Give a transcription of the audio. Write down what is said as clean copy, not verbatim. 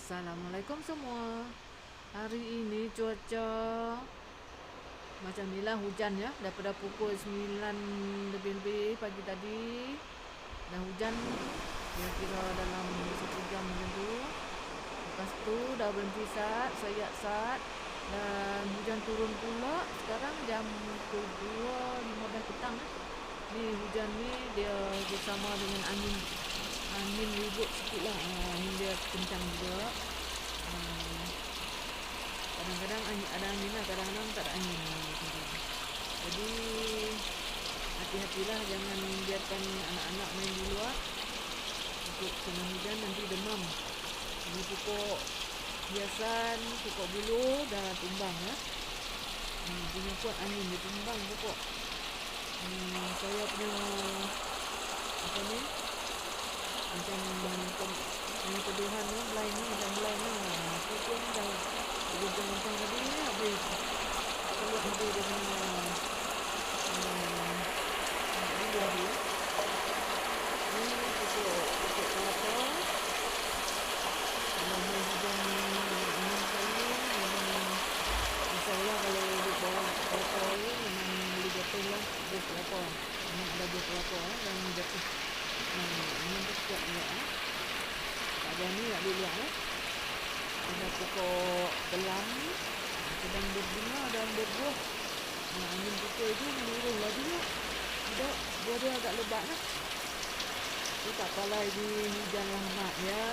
Assalamualaikum semua. Hari ini cuaca macam ni lah, hujan ya. Daripada pukul 9 lebih-lebih pagi tadi dah hujan, kira-kira dalam 1 jam macam tu. Lepas tu dah berhenti saat dan hujan turun pula. Sekarang jam pukul 2.15 petang. Ni hujan ni dia bersama dengan angin ribut sikit lah. Angin dia kencang juga. Kadang-kadang ada angin lah, kadang-kadang tak ada angin. Jadi hati-hatilah, jangan biarkan anak-anak main di luar. Untuk kena hujan nanti demam. Ini pokok hiasan, pokok bulu dah tumbang ya. Punya kuat angin dia tumbang pokok. Saya punya apa ni, macam teduhan ni, blind ni macam blind lah. Pokok ni dah goncang-goncang tadi ni habis. Keluar habis dia punya buah dia. Ni pokok kelapa. Kalau main hujan dengan angin kali memang risaulah. Kalau duduk bawah kelapa ni memang boleh jatuh lah buah kelapa. Memang ada buah kelapa yang jatuh. Angin tu kuat juga tak berani nak duduk lah. Ada pokok belang sedang berbunga dan berbuah. Angin pukul tu menurun lah juga. Tidak, buah dia agak lebat lah. Dia tak apalah, ini hujan rahmat ya.